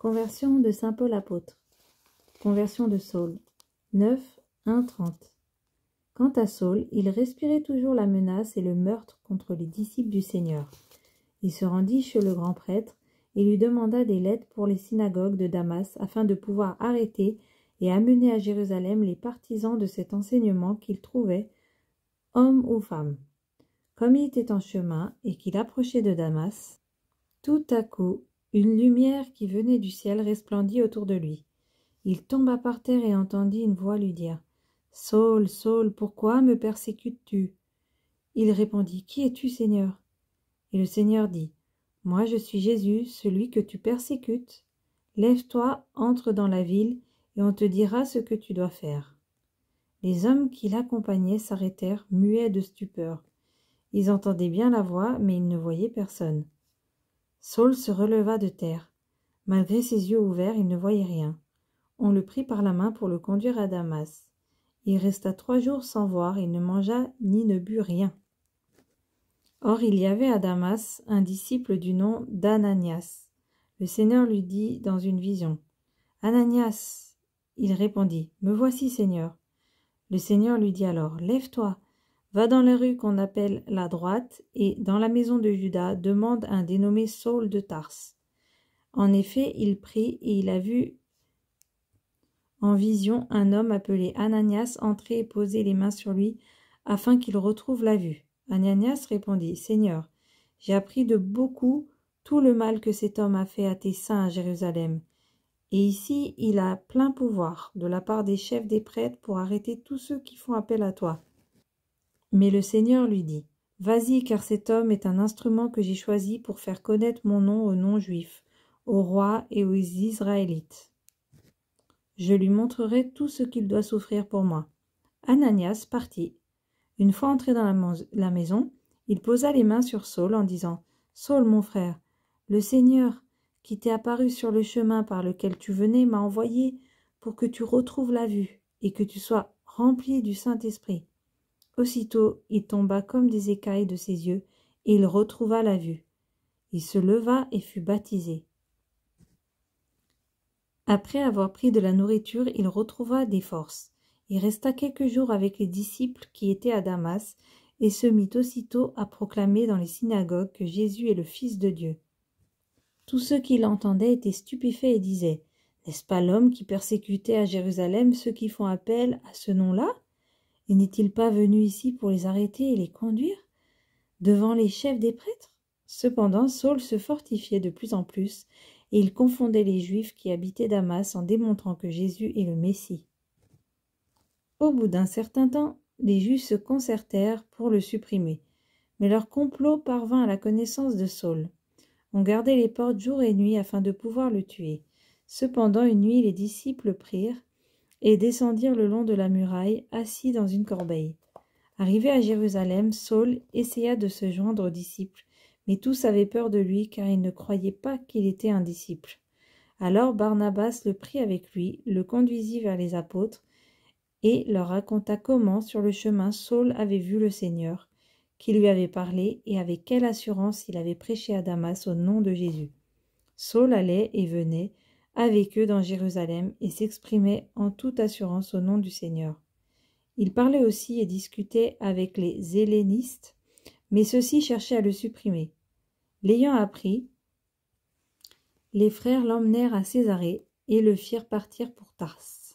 Conversion de saint Paul apôtre. Conversion de Saul. 9, 1, 30. Quant à Saul, il respirait toujours la menace et le meurtre contre les disciples du Seigneur. Il se rendit chez le grand prêtre et lui demanda des lettres pour les synagogues de Damas afin de pouvoir arrêter et amener à Jérusalem les partisans de cet enseignement qu'il trouvait, hommes ou femmes. Comme il était en chemin et qu'il approchait de Damas, tout à coup, une lumière qui venait du ciel resplendit autour de lui. Il tomba par terre et entendit une voix lui dire « Saul, Saul, pourquoi me persécutes-tu » Il répondit « Qui es-tu, Seigneur » Et le Seigneur dit « Moi je suis Jésus, celui que tu persécutes. Lève-toi, entre dans la ville, et on te dira ce que tu dois faire. » Les hommes qui l'accompagnaient s'arrêtèrent, muets de stupeur. Ils entendaient bien la voix, mais ils ne voyaient personne. Saul se releva de terre. Malgré ses yeux ouverts, il ne voyait rien. On le prit par la main pour le conduire à Damas. Il resta 3 jours sans voir, il ne mangea ni ne but rien. Or il y avait à Damas un disciple du nom d'Ananias. Le Seigneur lui dit dans une vision « Ananias !» Il répondit « Me voici, Seigneur. » Le Seigneur lui dit alors « Lève-toi, va dans la rue qu'on appelle la droite, et dans la maison de Judas, demande un dénommé Saul de Tarse. » En effet, il prit, et il a vu en vision un homme appelé Ananias entrer et poser les mains sur lui, afin qu'il retrouve la vue. Ananias répondit « Seigneur, j'ai appris de beaucoup tout le mal que cet homme a fait à tes saints à Jérusalem. Et ici, il a plein pouvoir de la part des chefs des prêtres pour arrêter tous ceux qui font appel à toi. » Mais le Seigneur lui dit « Vas-y, car cet homme est un instrument que j'ai choisi pour faire connaître mon nom aux non-juifs, aux rois et aux Israélites. Je lui montrerai tout ce qu'il doit souffrir pour moi. » Ananias partit. Une fois entré dans la maison, il posa les mains sur Saul en disant « Saul, mon frère, le Seigneur, qui t'est apparu sur le chemin par lequel tu venais, m'a envoyé pour que tu retrouves la vue et que tu sois rempli du Saint-Esprit. » Aussitôt, il tomba comme des écailles de ses yeux et il retrouva la vue. Il se leva et fut baptisé. Après avoir pris de la nourriture, il retrouva des forces. Il resta quelques jours avec les disciples qui étaient à Damas et se mit aussitôt à proclamer dans les synagogues que Jésus est le Fils de Dieu. Tous ceux qui l'entendaient étaient stupéfaits et disaient « N'est-ce pas l'homme qui persécutait à Jérusalem ceux qui font appel à ce nom-là? Et n'est-il pas venu ici pour les arrêter et les conduire devant les chefs des prêtres ?» Cependant, Saul se fortifiait de plus en plus et il confondait les Juifs qui habitaient Damas en démontrant que Jésus est le Messie. Au bout d'un certain temps, les Juifs se concertèrent pour le supprimer, mais leur complot parvint à la connaissance de Saul. On gardait les portes jour et nuit afin de pouvoir le tuer. Cependant, une nuit, les disciples prirent et descendirent le long de la muraille, assis dans une corbeille. Arrivé à Jérusalem, Saul essaya de se joindre aux disciples, mais tous avaient peur de lui car ils ne croyaient pas qu'il était un disciple. Alors Barnabas le prit avec lui, le conduisit vers les apôtres et leur raconta comment, sur le chemin, Saul avait vu le Seigneur, qui lui avait parlé et avec quelle assurance il avait prêché à Damas au nom de Jésus. Saul allait et venait avec eux dans Jérusalem et s'exprimait en toute assurance au nom du Seigneur. Il parlait aussi et discutait avec les hellénistes, mais ceux-ci cherchaient à le supprimer. L'ayant appris, les frères l'emmenèrent à Césarée et le firent partir pour Tarse.